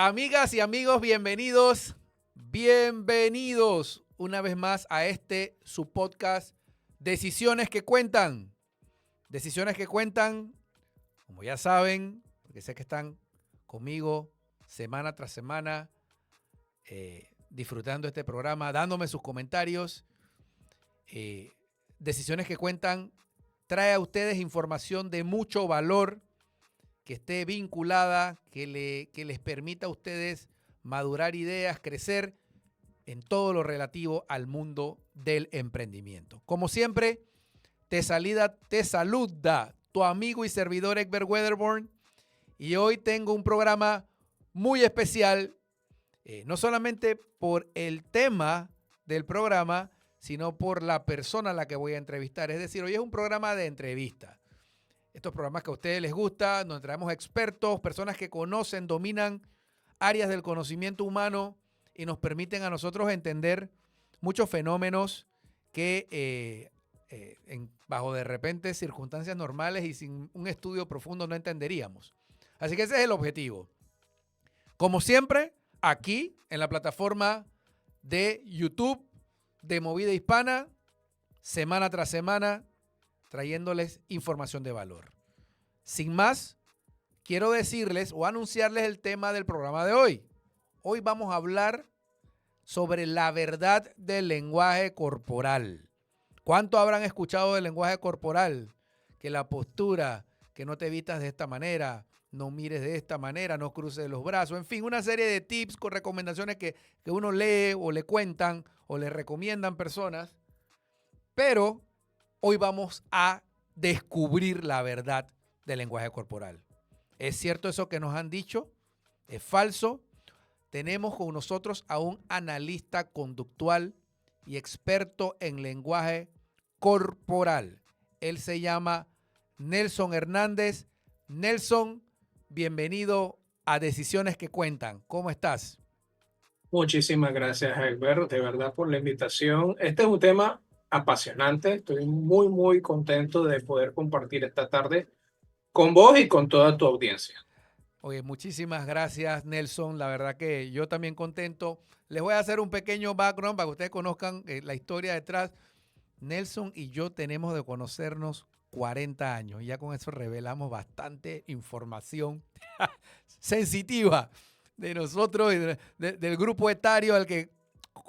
Amigas y amigos, bienvenidos una vez más a su podcast Decisiones que Cuentan. Decisiones que Cuentan, como ya saben, porque sé que están conmigo semana tras semana, disfrutando este programa, dándome sus comentarios. Decisiones que Cuentan trae a ustedes información de mucho valor, que esté vinculada, que les permita a ustedes madurar ideas, crecer en todo lo relativo al mundo del emprendimiento. Como siempre, te saluda tu amigo y servidor Egbert Weatherborn, y hoy tengo un programa muy especial, no solamente por el tema del programa, sino por la persona a la que voy a entrevistar. Es decir, hoy es un programa de entrevista. Estos programas que a ustedes les gustan, donde traemos expertos, personas que conocen, dominan áreas del conocimiento humano y nos permiten a nosotros entender muchos fenómenos que bajo de repente circunstancias normales y sin un estudio profundo no entenderíamos. Así que ese es el objetivo. Como siempre, aquí en la plataforma de YouTube de Movida Hispana, semana tras semana, trayéndoles información de valor. Sin más, quiero decirles o anunciarles el tema del programa de hoy. Hoy vamos a hablar sobre la verdad del lenguaje corporal. ¿Cuánto habrán escuchado del lenguaje corporal? Que la postura, que no te vistas de esta manera, no mires de esta manera, no cruces los brazos, en fin, una serie de tips con recomendaciones que uno lee o le cuentan o le recomiendan personas. Pero hoy vamos a descubrir la verdad del lenguaje corporal. ¿Es cierto eso que nos han dicho? ¿Es falso? Tenemos con nosotros a un analista conductual y experto en lenguaje corporal. Él se llama Nelson Hernández. Nelson, bienvenido a Decisiones que Cuentan. ¿Cómo estás? Muchísimas gracias, Albert, de verdad por la invitación. Este es un tema apasionante. Estoy muy contento de poder compartir esta tarde con vos y con toda tu audiencia. Oye, muchísimas gracias, Nelson. La verdad que yo también contento. Les voy a hacer un pequeño background para que ustedes conozcan la historia detrás. Nelson y yo tenemos de conocernos 40 años. Ya con eso revelamos bastante información sensitiva de nosotros y del grupo etario al que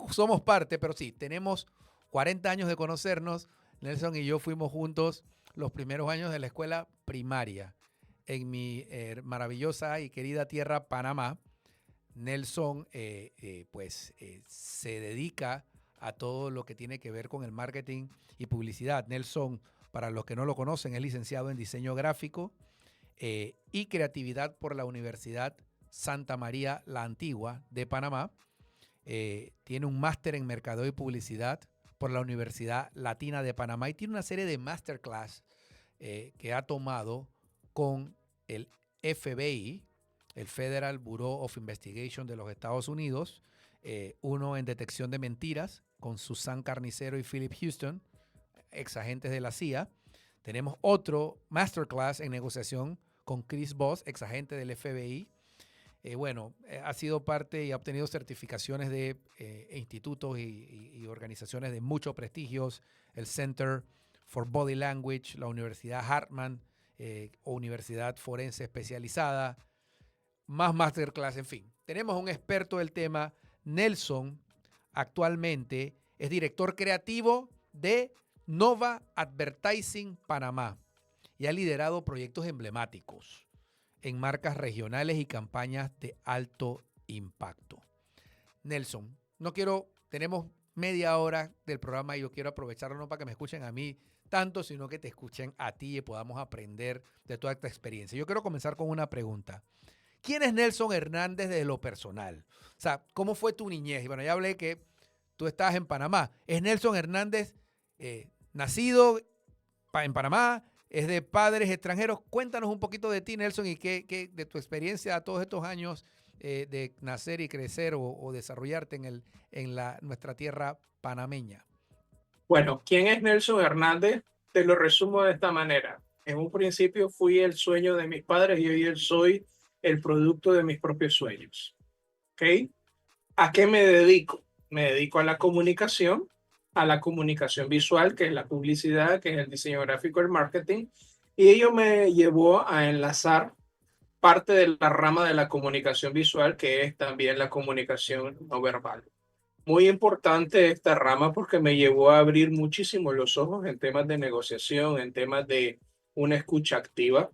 somos parte. Pero sí, tenemos 40 años de conocernos. Nelson y yo fuimos juntos los primeros años de la escuela primaria en mi maravillosa y querida tierra, Panamá. Nelson se dedica a todo lo que tiene que ver con el marketing y publicidad. Nelson, para los que no lo conocen, es licenciado en diseño gráfico y creatividad por la Universidad Santa María la Antigua de Panamá. Tiene un máster en mercadeo y publicidad por la Universidad Latina de Panamá y tiene una serie de masterclass que ha tomado con el FBI, el Federal Bureau of Investigation de los Estados Unidos, uno en detección de mentiras con Susan Carnicero y Philip Houston, ex agentes de la CIA. Tenemos otro masterclass en negociación con Chris Voss, ex agente del FBI. Ha sido parte y ha obtenido certificaciones de institutos y organizaciones de muchos prestigios, el Center for Body Language, la Universidad Hartman, o Universidad Forense Especializada, más masterclass, en fin. Tenemos un experto del tema. Nelson actualmente es director creativo de Nova Advertising Panamá y ha liderado proyectos emblemáticos en marcas regionales y campañas de alto impacto. Nelson, tenemos media hora del programa y yo quiero aprovecharlo no para que me escuchen a mí tanto, sino que te escuchen a ti y podamos aprender de toda esta experiencia. Yo quiero comenzar con una pregunta. ¿Quién es Nelson Hernández de lo personal? O sea, ¿cómo fue tu niñez? Y bueno, ya hablé que tú estabas en Panamá. ¿Es Nelson Hernández nacido en Panamá? ¿Es de padres extranjeros? Cuéntanos un poquito de ti, Nelson, y de tu experiencia a todos estos años de nacer y crecer o desarrollarte en nuestra tierra panameña. Bueno, ¿quién es Nelson Hernández? Te lo resumo de esta manera. En un principio fui el sueño de mis padres y hoy soy el producto de mis propios sueños. ¿ok? ¿A qué me dedico? Me dedico a la comunicación visual, que es la publicidad, que es el diseño gráfico, el marketing, y ello me llevó a enlazar parte de la rama de la comunicación visual, que es también la comunicación no verbal. Muy importante esta rama porque me llevó a abrir muchísimo los ojos en temas de negociación, en temas de una escucha activa.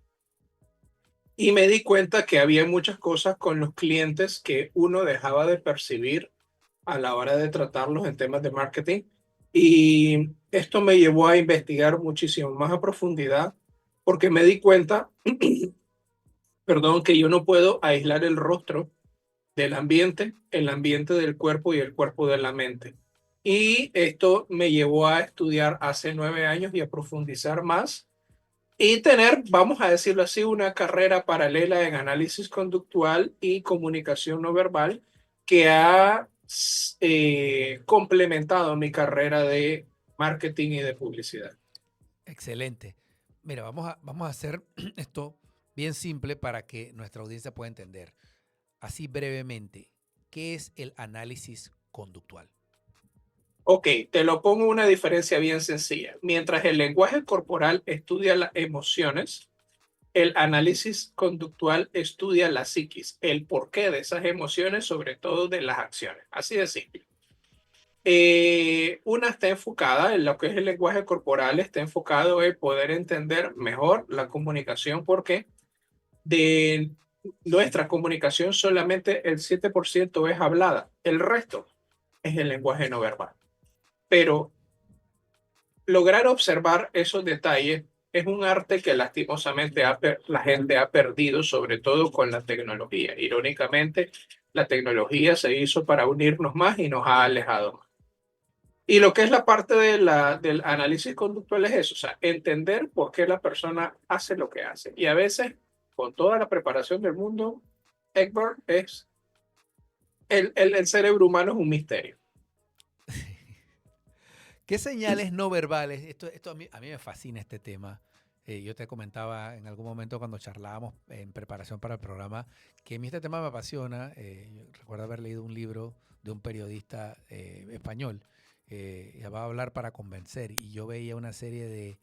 Y me di cuenta que había muchas cosas con los clientes que uno dejaba de percibir a la hora de tratarlos en temas de marketing. Y esto me llevó a investigar muchísimo más a profundidad porque me di cuenta, perdón, que yo no puedo aislar el rostro del ambiente, el ambiente del cuerpo y el cuerpo de la mente. Y esto me llevó a estudiar hace 9 años y a profundizar más y tener, vamos a decirlo así, una carrera paralela en análisis conductual y comunicación no verbal que ha complementado mi carrera de marketing y de publicidad. Excelente. Mira, vamos a hacer esto bien simple para que nuestra audiencia pueda entender. Así brevemente, ¿qué es el análisis conductual? Ok, te lo pongo una diferencia bien sencilla. Mientras el lenguaje corporal estudia las emociones, el análisis conductual estudia la psiquis, el porqué de esas emociones, sobre todo de las acciones. Así de simple. Una está enfocada en lo que es el lenguaje corporal, está enfocado en poder entender mejor la comunicación, porque de nuestra comunicación solamente el 7% es hablada, el resto es el lenguaje no verbal. Pero lograr observar esos detalles es un arte que lastimosamente la gente ha perdido, sobre todo con la tecnología. Irónicamente, la tecnología se hizo para unirnos más y nos ha alejado más. Y lo que es la parte del análisis conductual es eso, o sea, entender por qué la persona hace lo que hace. Y a veces, con toda la preparación del mundo, Egbert, es el cerebro humano es un misterio. ¿Qué señales no verbales? Esto a mí me fascina este tema. Yo te comentaba en algún momento cuando charlábamos en preparación para el programa que a mí este tema me apasiona. Yo recuerdo haber leído un libro de un periodista español llamado Hablar para Convencer, y yo veía una serie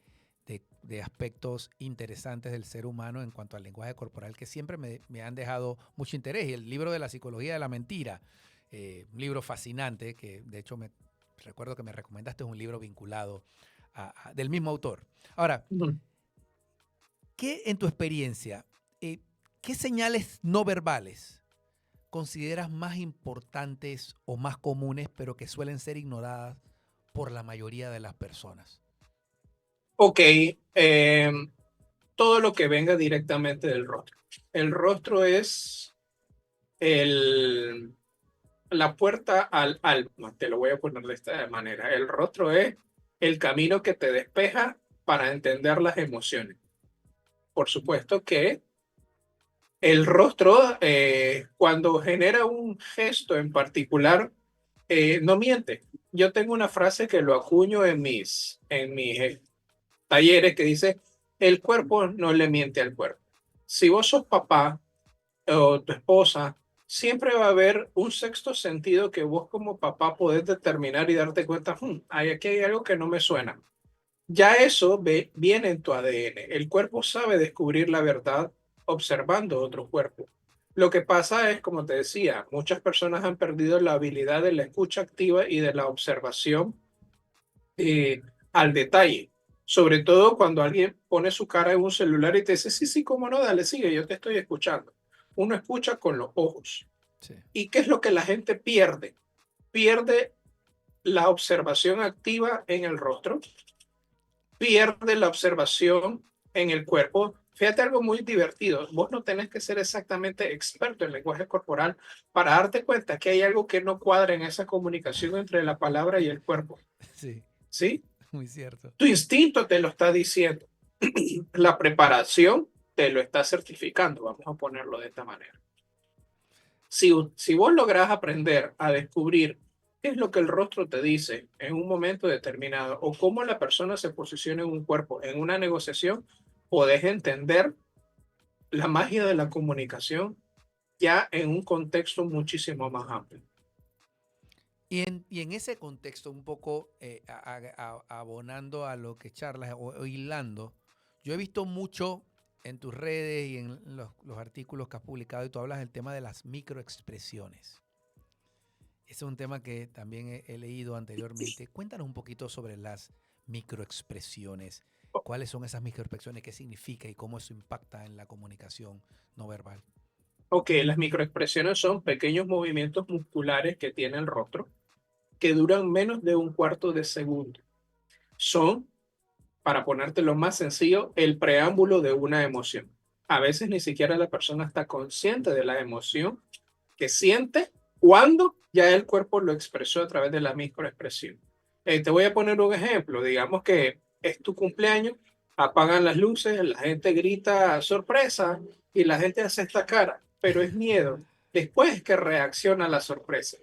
de aspectos interesantes del ser humano en cuanto al lenguaje corporal que siempre me han dejado mucho interés. Y el libro de la psicología de la mentira, un libro fascinante que de hecho recuerdo que me recomendaste un libro vinculado del mismo autor. Ahora, ¿qué en tu experiencia, qué señales no verbales consideras más importantes o más comunes, pero que suelen ser ignoradas por la mayoría de las personas? Ok, todo lo que venga directamente del rostro. El rostro es el, la puerta al alma, te lo voy a poner de esta manera. El rostro es el camino que te despeja para entender las emociones. Por supuesto que el rostro, cuando genera un gesto en particular, no miente. Yo tengo una frase que lo acuño en mis talleres que dice, el cuerpo no le miente al cuerpo. Si vos sos papá o tu esposa, siempre va a haber un sexto sentido que vos como papá podés determinar y darte cuenta, aquí hay algo que no me suena. Ya eso viene en tu ADN. El cuerpo sabe descubrir la verdad observando otro cuerpo. Lo que pasa es, como te decía, muchas personas han perdido la habilidad de la escucha activa y de la observación eh, al detalle. Sobre todo cuando alguien pone su cara en un celular y te dice, sí, sí, cómo no, dale, sigue, yo te estoy escuchando. Uno escucha con los ojos. Sí. ¿Y qué es lo que la gente pierde? Pierde la observación activa en el rostro, pierde la observación en el cuerpo. Fíjate algo muy divertido. Vos no tenés que ser exactamente experto en lenguaje corporal para darte cuenta que hay algo que no cuadra en esa comunicación entre la palabra y el cuerpo. Sí, ¿Sí? muy cierto. Tu instinto te lo está diciendo. La preparación te lo está certificando. Vamos a ponerlo de esta manera. Si vos lográs aprender a descubrir qué es lo que el rostro te dice en un momento determinado o cómo la persona se posiciona en un cuerpo en una negociación, podés entender la magia de la comunicación ya en un contexto muchísimo más amplio. Y en ese contexto, un poco abonando a lo que charlas o hilando, yo he visto mucho en tus redes y en los artículos que has publicado y tú hablas del tema de las microexpresiones. Ese es un tema que también he leído anteriormente. Cuéntanos un poquito sobre las microexpresiones. ¿Cuáles son esas microexpresiones? ¿Qué significa y cómo eso impacta en la comunicación no verbal? Ok, las microexpresiones son pequeños movimientos musculares que tiene el rostro que duran menos de un cuarto de segundo. Son, para ponértelo más sencillo, el preámbulo de una emoción. A veces ni siquiera la persona está consciente de la emoción que siente cuando ya el cuerpo lo expresó a través de la microexpresión. Te voy a poner un ejemplo. Digamos que es tu cumpleaños, apagan las luces, la gente grita sorpresa y la gente hace esta cara, pero es miedo. Después que reacciona a la sorpresa.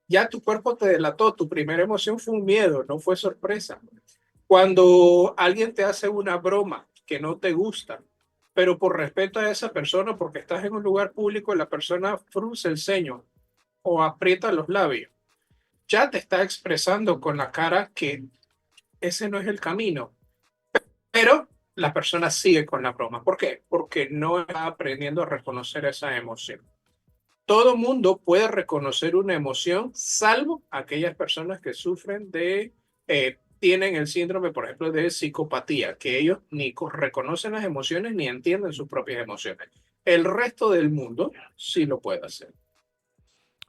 Ya tu cuerpo te delató, tu primera emoción fue un miedo, no fue sorpresa. Cuando alguien te hace una broma que no te gusta, pero por respeto a esa persona, porque estás en un lugar público, la persona frunce el ceño o aprieta los labios, ya te está expresando con la cara que ese no es el camino, pero la persona sigue con la broma. ¿Por qué? Porque no está aprendiendo a reconocer esa emoción. Todo mundo puede reconocer una emoción, salvo aquellas personas que sufren tienen el síndrome, por ejemplo, de psicopatía, que ellos ni reconocen las emociones ni entienden sus propias emociones. El resto del mundo sí lo puede hacer.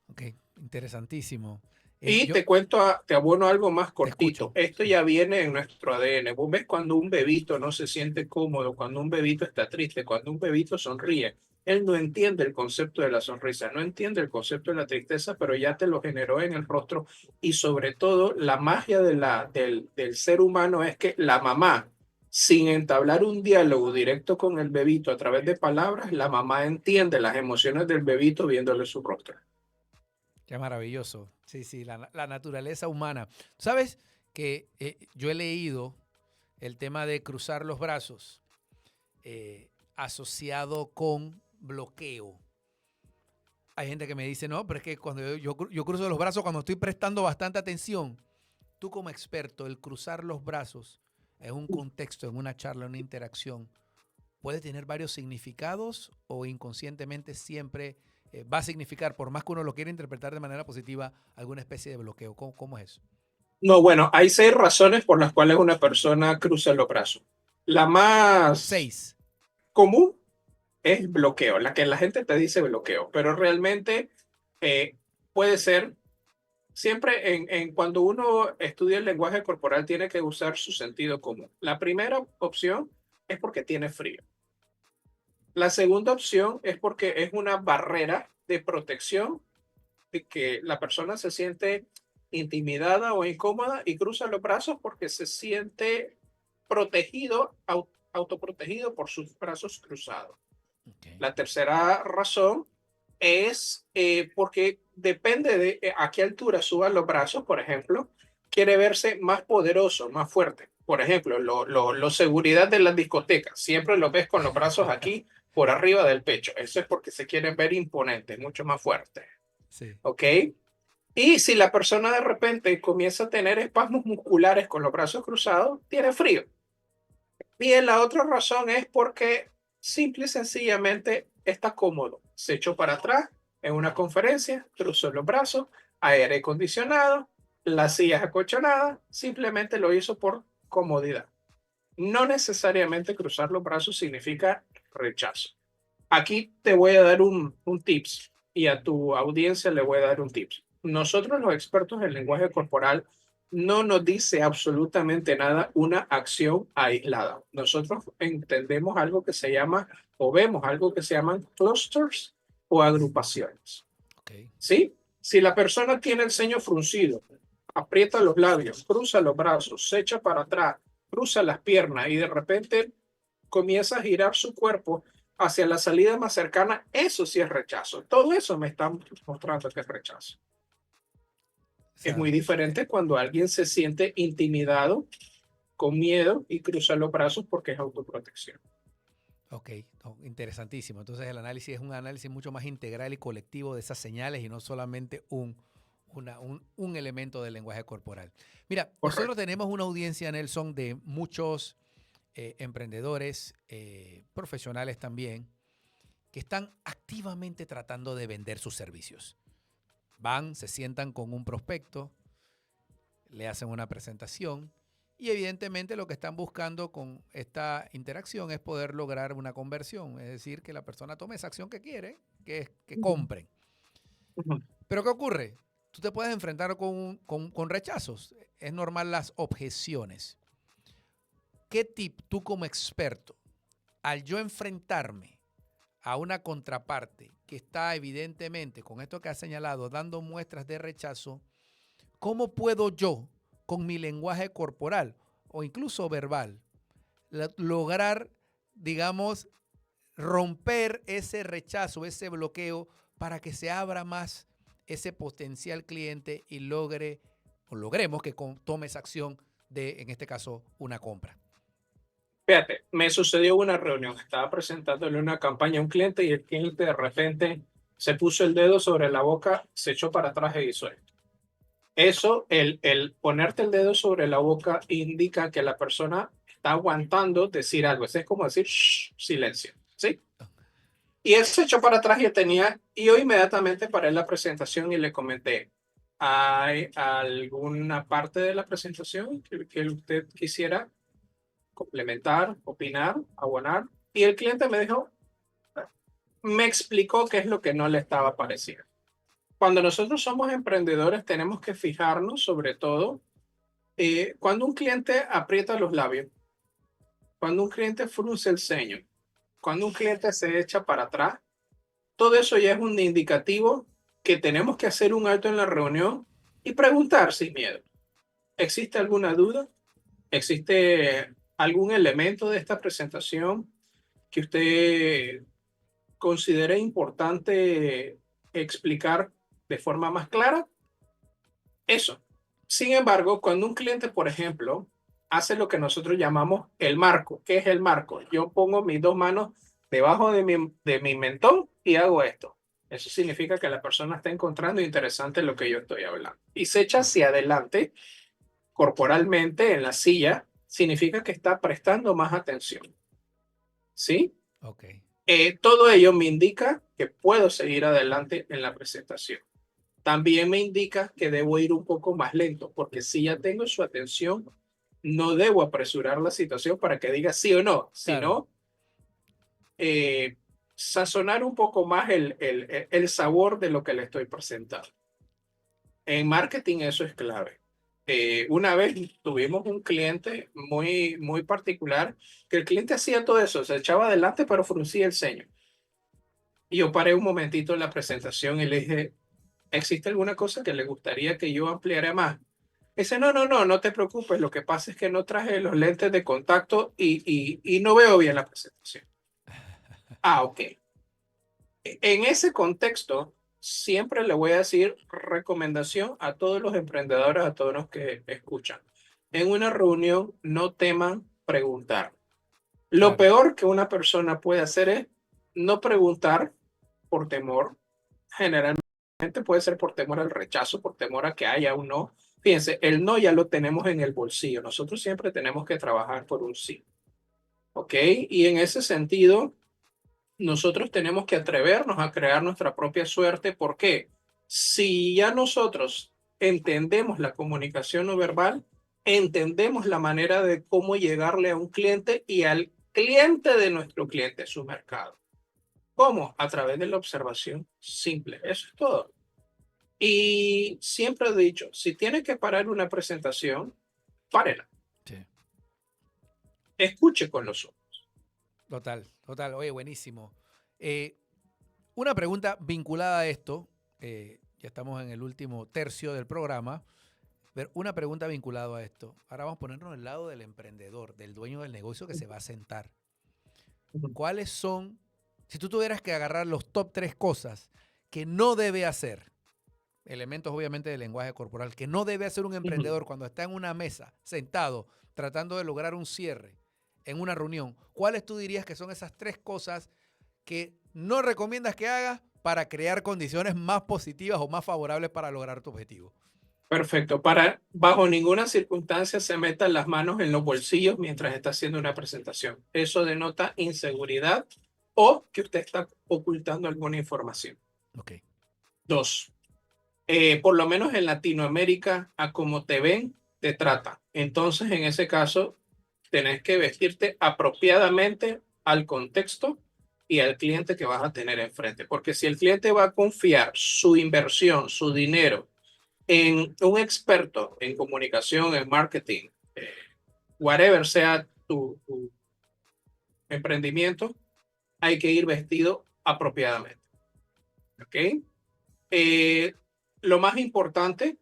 Ok, interesantísimo. Y te cuento, te abono algo más cortito. Escucho. Esto ya viene en nuestro ADN. Vos ves cuando un bebito no se siente cómodo, cuando un bebito está triste, cuando un bebito sonríe. Él no entiende el concepto de la sonrisa, no entiende el concepto de la tristeza, pero ya te lo generó en el rostro. Y sobre todo, la magia del ser humano es que la mamá, sin entablar un diálogo directo con el bebito a través de palabras, la mamá entiende las emociones del bebito viéndole su rostro. Qué maravilloso. Sí, sí, la naturaleza humana. ¿Sabes que yo he leído el tema de cruzar los brazos asociado con bloqueo? Hay gente que me dice, no, pero es que cuando yo cruzo los brazos cuando estoy prestando bastante atención. Tú como experto, el cruzar los brazos en un contexto, en una charla, en una interacción, ¿puede tener varios significados o inconscientemente siempre va a significar, por más que uno lo quiera interpretar de manera positiva, alguna especie de bloqueo? ¿Cómo es eso? No, bueno, hay 6 razones por las cuales una persona cruza los brazos. La más 6. común es bloqueo, la que la gente te dice bloqueo, pero realmente eh, puede ser, siempre cuando uno estudia el lenguaje corporal tiene que usar su sentido común. La primera opción es porque tiene frío. La segunda opción es porque es una barrera de protección de que la persona se siente intimidada o incómoda y cruza los brazos porque se siente protegido, autoprotegido por sus brazos cruzados. Okay. La tercera razón es porque depende de a qué altura suban los brazos, por ejemplo, quiere verse más poderoso, más fuerte. Por ejemplo, los seguridad de las discotecas, siempre lo ves con los brazos aquí por arriba del pecho. Eso es porque se quieren ver imponentes, mucho más fuertes. Sí. ¿Ok? Y si la persona de repente comienza a tener espasmos musculares con los brazos cruzados, tiene frío. Bien, la otra razón es porque simple y sencillamente está cómodo. Se echó para atrás en una conferencia, cruzó los brazos, aire acondicionado, las sillas acolchonadas, simplemente lo hizo por comodidad. No necesariamente cruzar los brazos significa rechazo. Aquí te voy a dar un tips y a tu audiencia le voy a dar un tips. Nosotros los expertos en lenguaje corporal no nos dice absolutamente nada una acción aislada. Nosotros entendemos algo que se llama o vemos algo que se llaman clusters o agrupaciones. Okay. ¿Sí? Si la persona tiene el ceño fruncido, aprieta los labios, cruza los brazos, se echa para atrás, cruza las piernas y de repente comienza a girar su cuerpo hacia la salida más cercana, eso sí es rechazo. Todo eso me está mostrando que es rechazo. O Es sea, muy diferente cuando alguien se siente intimidado, con miedo y cruza los brazos porque es autoprotección. Ok, no, interesantísimo. Entonces el análisis es un análisis mucho más integral y colectivo de esas señales y no solamente un elemento del lenguaje corporal. Mira, nosotros Correcto. tenemos una audiencia, Nelson, de muchos emprendedores, profesionales también, que están activamente tratando de vender sus servicios. Van, se sientan con un prospecto, le hacen una presentación y evidentemente lo que están buscando con esta interacción es poder lograr una conversión, es decir, que la persona tome esa acción que quiere, que es que Ujú, compren. ujú. Pero ¿qué ocurre? Tú te puedes enfrentar con rechazos. Es normal las objeciones. ¿Qué tip tú como experto, al yo enfrentarme a una contraparte que está evidentemente, con esto que has señalado, dando muestras de rechazo, cómo puedo yo, con mi lenguaje corporal o incluso verbal, lograr, digamos, romper ese rechazo, ese bloqueo, para que se abra más ese potencial cliente y logremos que tome esa acción de, en este caso, una compra? Fíjate, me sucedió una reunión, estaba presentándole una campaña a un cliente y el cliente de repente se puso el dedo sobre la boca, se echó para atrás e hizo esto. Eso, el ponerte el dedo sobre la boca indica que la persona está aguantando decir algo. Eso es como decir "Shh, silencio", ¿sí? Y él se echó para atrás y yo inmediatamente paré la presentación y le comenté, ¿hay alguna parte de la presentación que usted quisiera complementar, opinar, abonar? Y el cliente me dijo, me explicó qué es lo que no le estaba pareciendo. Cuando nosotros somos emprendedores tenemos que fijarnos sobre todo cuando un cliente aprieta los labios, cuando un cliente frunce el ceño, cuando un cliente se echa para atrás, todo eso ya es un indicativo que tenemos que hacer un alto en la reunión y preguntar sin miedo. ¿Existe alguna duda? ¿Existe algún elemento de esta presentación que usted considere importante explicar de forma más clara? Eso. Sin embargo, cuando un cliente, por ejemplo, hace lo que nosotros llamamos el marco, ¿qué es el marco? Yo pongo mis dos manos debajo de mi mentón y hago esto. Eso significa que la persona está encontrando interesante lo que yo estoy hablando. Y se echa hacia adelante corporalmente en la silla, significa que está prestando más atención. ¿Sí? Ok, Todo ello me indica que puedo seguir adelante en la presentación. También me indica que debo ir un poco más lento, porque si ya tengo su atención, no debo apresurar la situación para que diga sí o no, claro, sino eh, sazonar un poco más el sabor de lo que le estoy presentando. En marketing eso es clave. Una vez tuvimos un cliente muy, muy particular que el cliente hacía todo eso, se echaba adelante pero fruncía el ceño. Y yo paré un momentito en la presentación y le dije, ¿existe alguna cosa que le gustaría que yo ampliara más? Dice, no, no, no, no te preocupes, lo que pasa es que no traje los lentes de contacto y no veo bien la presentación. Ah, ok. En ese contexto, siempre le voy a decir recomendación a todos los emprendedores, a todos los que escuchan. En una reunión, no teman preguntar. Lo claro. peor que una persona puede hacer es no preguntar por temor. Generalmente puede ser por temor al rechazo, por temor a que haya un no. Fíjense, el no ya lo tenemos en el bolsillo. Nosotros siempre tenemos que trabajar por un sí. ¿Ok? Y en ese sentido, nosotros tenemos que atrevernos a crear nuestra propia suerte. ¿Por qué? Si ya nosotros entendemos la comunicación no verbal, entendemos la manera de cómo llegarle a un cliente y al cliente de nuestro cliente, su mercado. ¿Cómo? A través de la observación simple. Eso es todo. Y siempre he dicho, si tiene que parar una presentación, párela. Sí. Escuche con los ojos. Total, total. Oye, buenísimo. Eh, una pregunta vinculada a esto, ya estamos en el último tercio del programa, pero una pregunta vinculada a esto. Ahora vamos a ponernos del lado del emprendedor, del dueño del negocio que se va a sentar. ¿Cuáles son, si tú tuvieras que agarrar los top 3 cosas que no debe hacer, elementos obviamente del lenguaje corporal, que no debe hacer un emprendedor cuando está en una mesa, sentado, tratando de lograr un cierre? en una reunión, ¿cuáles tú dirías que son esas 3 cosas que no recomiendas que hagas para crear condiciones más positivas o más favorables para lograr tu objetivo? Perfecto. Bajo ninguna circunstancia se metan las manos en los bolsillos mientras está haciendo una presentación. Eso denota inseguridad o que usted está ocultando alguna información. Ok. 2, por lo menos en Latinoamérica, a como te ven, te tratan. Entonces, en ese caso, tenés que vestirte apropiadamente al contexto y al cliente que vas a tener enfrente. Porque si el cliente va a confiar su inversión, su dinero, en un experto en comunicación, en marketing, whatever sea tu emprendimiento, hay que ir vestido apropiadamente. ¿Ok? Eh, lo más importante,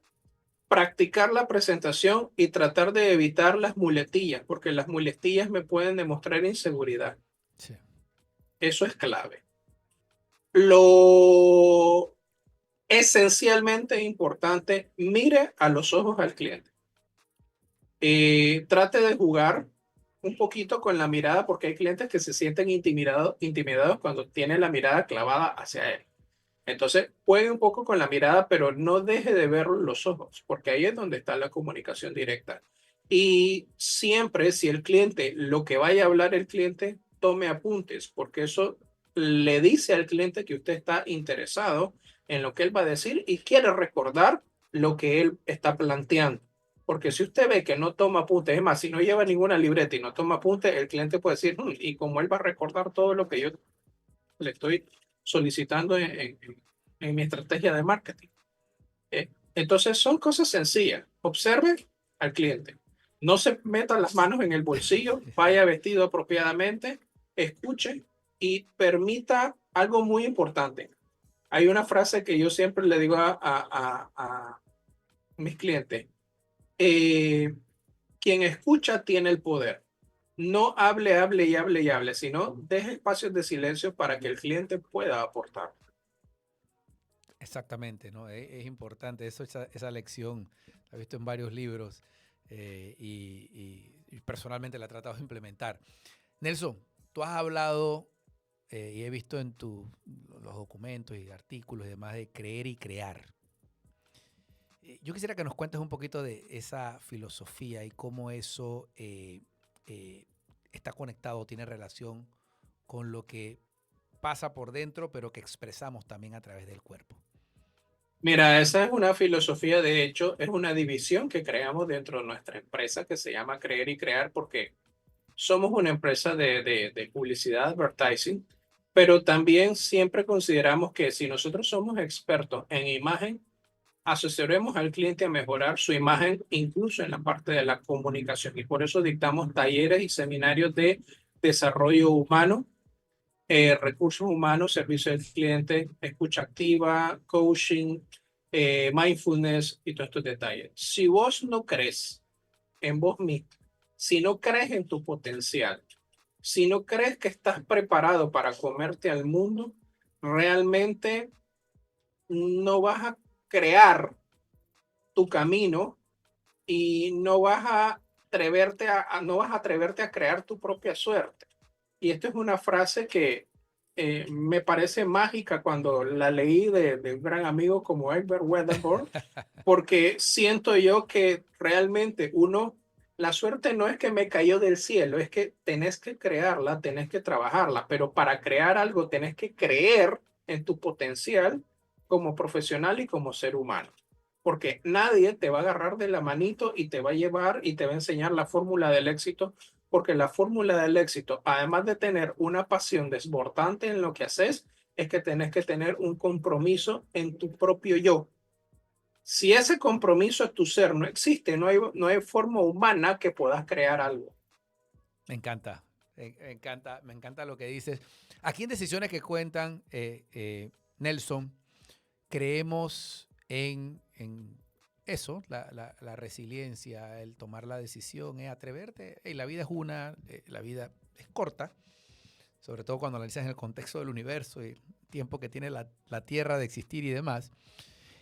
practicar la presentación y tratar de evitar las muletillas, porque las muletillas me pueden demostrar inseguridad. Sí. Eso es clave. Lo esencialmente importante, mire a los ojos al cliente. Trate de jugar un poquito con la mirada, porque hay clientes que se sienten intimidados cuando tienen la mirada clavada hacia él. Entonces, juegue un poco con la mirada, pero no deje de ver los ojos, porque ahí es donde está la comunicación directa. Y siempre, si el cliente, lo que vaya a hablar el cliente, tome apuntes, porque eso le dice al cliente que usted está interesado en lo que él va a decir y quiere recordar lo que él está planteando. Porque si usted ve que no toma apuntes, es más, si no lleva ninguna libreta y no toma apuntes, el cliente puede decir, y como él va a recordar todo lo que yo le estoy solicitando en mi estrategia de marketing. Entonces son cosas sencillas. Observe al cliente. No se meta las manos en el bolsillo, vaya vestido apropiadamente, escuche y permita algo muy importante. Hay una frase que yo siempre le digo a mis clientes. Quien escucha tiene el poder. No hable, hable y hable y hable, sino deje espacios de silencio para que el cliente pueda aportar. Exactamente, ¿no? Es importante eso, esa lección la he visto en varios libros y personalmente la he tratado de implementar. Nelson, tú has hablado y he visto en los documentos y artículos y demás de creer y crear. Yo quisiera que nos cuentes un poquito de esa filosofía y cómo eso está conectado, tiene relación con lo que pasa por dentro, pero que expresamos también a través del cuerpo. Mira, esa es una filosofía, de hecho, es una división que creamos dentro de nuestra empresa que se llama Creer y Crear porque somos una empresa de publicidad, advertising, pero también siempre consideramos que si nosotros somos expertos en imagen, asesoremos al cliente a mejorar su imagen, incluso en la parte de la comunicación. Y por eso dictamos talleres y seminarios de desarrollo humano, recursos humanos, servicio al cliente, escucha activa, coaching, mindfulness y todos estos detalles. Si vos no crees en vos mismo, si no crees en tu potencial, si no crees que estás preparado para comerte al mundo, realmente no vas a crear tu camino y no vas a atreverte a crear tu propia suerte. Y esto es una frase que me parece mágica cuando la leí de un gran amigo como Egbert Weatherboard, porque siento yo que realmente la suerte no es que me cayó del cielo, es que tenés que crearla, tenés que trabajarla, pero para crear algo tenés que creer en tu potencial como profesional y como ser humano. Porque nadie te va a agarrar de la manito y te va a llevar y te va a enseñar la fórmula del éxito, porque la fórmula del éxito, además de tener una pasión desbordante en lo que haces, es que tenés que tener un compromiso en tu propio yo. Si ese compromiso es tu ser, no existe, no hay forma humana que puedas crear algo. Me encanta, me encanta lo que dices. Aquí en Decisiones que Cuentan, Nelson, creemos en eso, la resiliencia, el tomar la decisión, atreverte. La vida es la vida es corta, sobre todo cuando analizas en el contexto del universo y el tiempo que tiene la Tierra de existir y demás.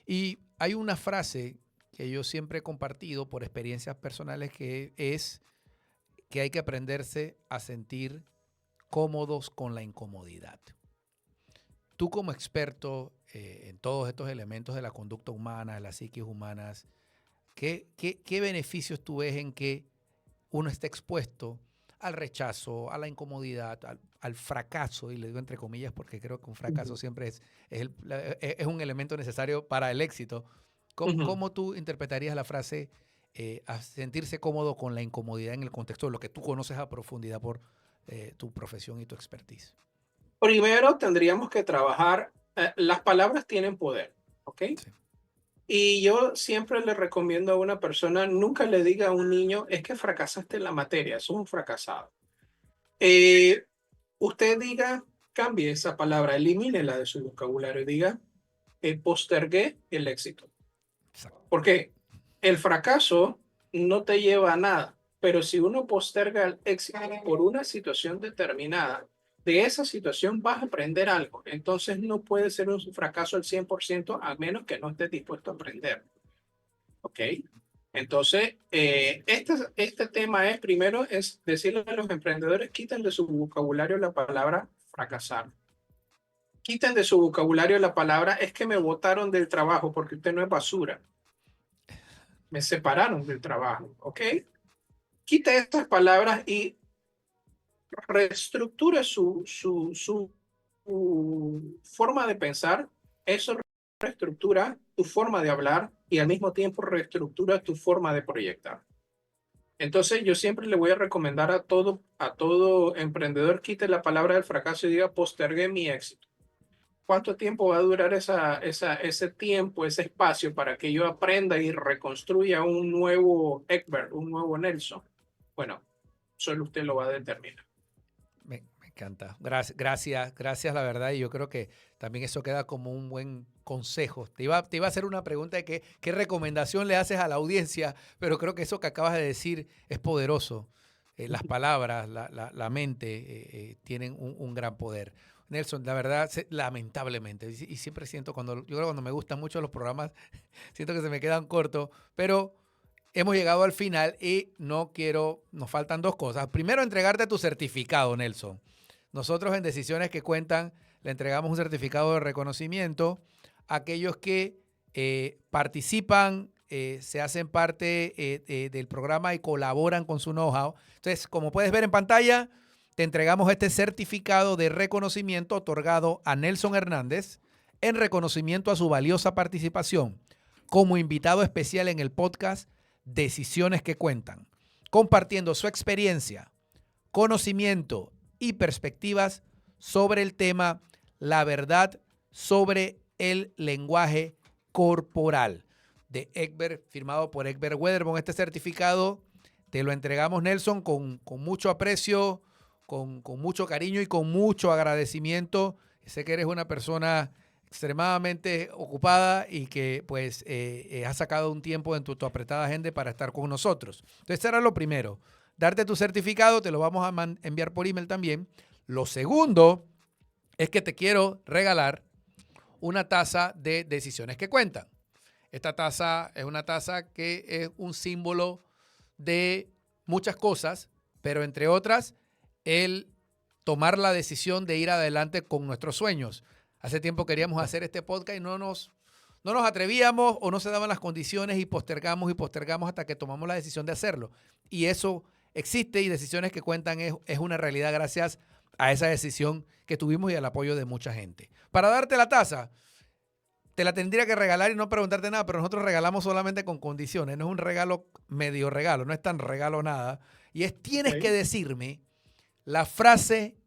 Y hay una frase que yo siempre he compartido por experiencias personales que es que hay que aprenderse a sentir cómodos con la incomodidad. Tú como experto en todos estos elementos de la conducta humana, de las psiquis humanas, ¿qué beneficios tú ves en que uno esté expuesto al rechazo, a la incomodidad, al fracaso? Y le digo entre comillas porque creo que un fracaso siempre es un elemento necesario para el éxito. ¿Cómo tú interpretarías la frase a sentirse cómodo con la incomodidad en el contexto de lo que tú conoces a profundidad por tu profesión y tu expertise? Primero tendríamos que trabajar, las palabras tienen poder, ¿ok? Sí. Y yo siempre le recomiendo a una persona, nunca le diga a un niño, es que fracasaste en la materia, sos un fracasado. Eh, Usted diga, cambie esa palabra, elimínela de su vocabulario, diga, postergué el éxito. Exacto. Porque el fracaso no te lleva a nada, pero si uno posterga el éxito por una situación determinada, de esa situación vas a aprender algo. Entonces no puede ser un fracaso al 100% a menos que no estés dispuesto a aprender. ¿Ok? Entonces, este tema es, primero, es decirle a los emprendedores, quiten de su vocabulario la palabra fracasar. Quiten de su vocabulario la palabra, es que me botaron del trabajo porque usted no es basura. Me separaron del trabajo, ¿ok? Quite estas palabras y reestructure su forma de pensar. Eso reestructura tu forma de hablar y al mismo tiempo reestructura tu forma de proyectar. Entonces, yo siempre le voy a recomendar a todo emprendedor, quite la palabra del fracaso y diga, postergué mi éxito. ¿Cuánto tiempo va a durar ese tiempo, ese espacio para que yo aprenda y reconstruya un nuevo Egbert, un nuevo Nelson? Bueno, solo usted lo va a determinar. Me encanta. Gracias, la verdad. Y yo creo que también eso queda como un buen consejo. Te iba a hacer una pregunta de qué recomendación le haces a la audiencia, pero creo que eso que acabas de decir es poderoso. Las palabras, la mente tienen un gran poder. Nelson, la verdad, lamentablemente, y siempre siento yo creo que cuando me gustan mucho los programas, siento que se me quedan cortos, pero hemos llegado al final y nos faltan dos cosas. Primero, entregarte tu certificado, Nelson. Nosotros en Decisiones que Cuentan le entregamos un certificado de reconocimiento a aquellos que participan, se hacen parte del programa y colaboran con su know-how. Entonces, como puedes ver en pantalla, te entregamos este certificado de reconocimiento otorgado a Nelson Hernández en reconocimiento a su valiosa participación como invitado especial en el podcast Decisiones que Cuentan, compartiendo su experiencia, conocimiento y perspectivas sobre el tema La verdad sobre el lenguaje corporal de Egbert, firmado por Egbert Wedderburn. Este certificado te lo entregamos, Nelson, con mucho aprecio, con mucho cariño y con mucho agradecimiento. Sé que eres una persona extremadamente ocupada y que pues has sacado un tiempo en tu apretada agenda para estar con nosotros. Entonces, era lo primero, darte tu certificado, te lo vamos a enviar por email también. Lo segundo es que te quiero regalar una taza de Decisiones que Cuentan. Esta taza es una taza que es un símbolo de muchas cosas, pero entre otras, el tomar la decisión de ir adelante con nuestros sueños. Hace tiempo queríamos hacer este podcast y no nos atrevíamos o no se daban las condiciones y postergamos hasta que tomamos la decisión de hacerlo. Y eso existe y Decisiones que Cuentan es una realidad gracias a esa decisión que tuvimos y al apoyo de mucha gente. Para darte la taza, te la tendría que regalar y no preguntarte nada, pero nosotros regalamos solamente con condiciones. No es un regalo, medio regalo, no es tan regalo nada. Y tienes que decirme la frase,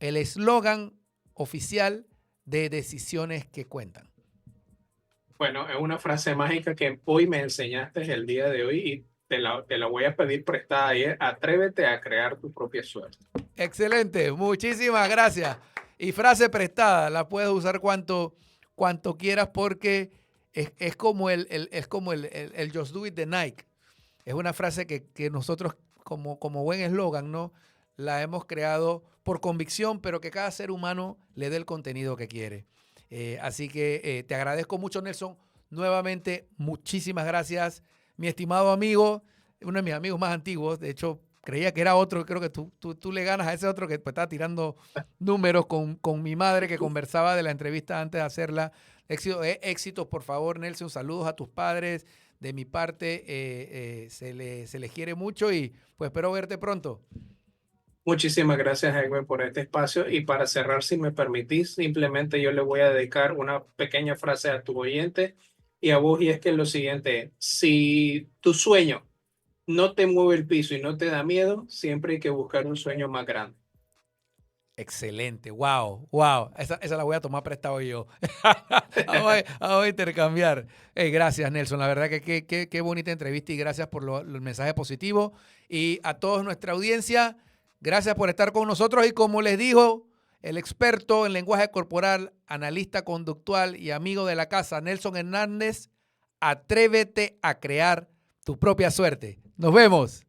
el eslogan oficial de Decisiones que Cuentan. Bueno, es una frase mágica que hoy me enseñaste el día de hoy y te la voy a pedir prestada ayer. Atrévete a crear tu propia suerte. Excelente, muchísimas gracias. Y frase prestada, la puedes usar cuanto quieras porque es como el Just Do It de Nike. Es una frase que nosotros como buen eslogan, ¿no? La hemos creado por convicción, pero que cada ser humano le dé el contenido que quiere. Así que te agradezco mucho, Nelson. Nuevamente, muchísimas gracias. Mi estimado amigo, uno de mis amigos más antiguos, de hecho, creía que era otro, creo que tú le ganas a ese otro que pues, estaba tirando números con mi madre que conversaba de la entrevista antes de hacerla. Éxitos, por favor, Nelson, saludos a tus padres. De mi parte, se les quiere mucho y pues espero verte pronto. Muchísimas gracias, Jaime, por este espacio. Y para cerrar, si me permitís, simplemente yo le voy a dedicar una pequeña frase a tu oyente y a vos, y es que lo siguiente: si tu sueño no te mueve el piso y no te da miedo, siempre hay que buscar un sueño más grande. Excelente, wow, wow. Esa la voy a tomar prestado yo. Vamos a intercambiar. Hey, gracias, Nelson. La verdad que qué bonita entrevista y gracias por el mensaje positivo. Y a toda nuestra audiencia, gracias por estar con nosotros. Y como les dijo el experto en lenguaje corporal, analista conductual y amigo de la casa, Nelson Hernández, atrévete a crear tu propia suerte. Nos vemos.